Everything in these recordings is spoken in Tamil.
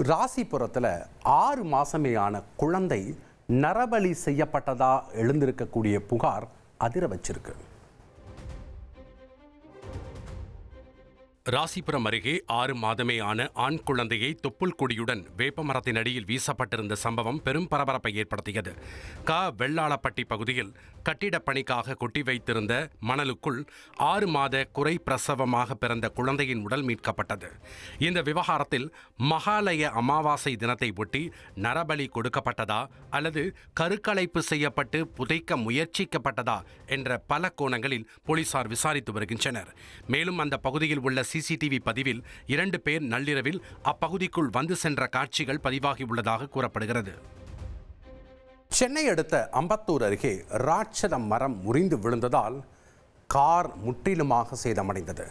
ராசிபுரத்தில் 6 மாசமே ஆன குழந்தை நரபலி செய்யப்பட்டதா எழுந்திருக்கக்கூடிய புகார் அதிர வச்சிருக்கு. ராசிபுரம் அருகே 6 மாதமே ஆன ஆண் குழந்தையை தொப்புள் கொடியுடன் வேப்பமரத்தின் அடியில் வீசப்பட்டிருந்த சம்பவம் பெரும் பரபரப்பை ஏற்படுத்தியது. வெள்ளாளப்பட்டி பகுதியில் கட்டிடப் பணிக்காக கொட்டி வைத்திருந்த மணலுக்குள் 6 மாத குறை பிரசவமாக பிறந்த குழந்தையின் உடல் மீட்கப்பட்டது. இந்த விவகாரத்தில் மகாலய அமாவாசை தினத்தை ஒட்டி நரபலி கொடுக்கப்பட்டதா அல்லது கருக்கலைப்பு செய்யப்பட்டு புதைக்க முயற்சிக்கப்பட்டதா என்ற பல கோணங்களில் போலீசார் விசாரித்து வருகின்றனர். மேலும் அந்த பகுதியில் உள்ள சிசிடிவி பதிவில் 2 பேர் நள்ளிரவில் அப்பகுதிக்குள் வந்து சென்ற காட்சிகள் பதிவாகியுள்ளதாக கூறப்படுகிறது. சென்னை அடுத்த அம்பத்தூர் அருகே ராட்சத மரம் முறிந்து விழுந்ததால் கார் முற்றிலுமாக சேதமடைந்தது.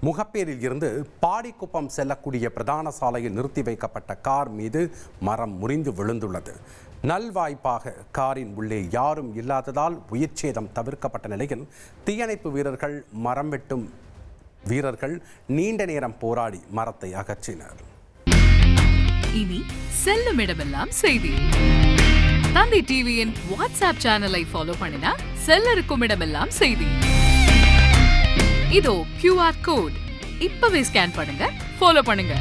முகப்பேரில் இருந்து பாடிக்குப்பம் செல்லக்கூடிய பிரதான சாலையில் நிறுத்தி வைக்கப்பட்ட கார் மீது மரம் முறிந்து விழுந்துள்ளது. நல்வாய்ப்பாக காரின் உள்ளே யாரும் இல்லாததால் உயிர் சேதம் தவிர்க்கப்பட்ட நிலையில் தீயணைப்பு வீரர்கள் மரம் வெட்டும் வீரர்கள் நீண்ட நேரம் போராடி மரத்தை அகற்றினர். இனி செல்லும் இடமெல்லாம் செய்தி. தந்தி டிவியின் வாட்ஸ்அப் சேனலை ஃபாலோ பண்ணினா செல்லருக்கும் இடமெல்லாம் செய்தி. இதோ QR கோட் இப்பவே ஸ்கேன் பண்ணுங்க, ஃபாலோ பண்ணுங்க.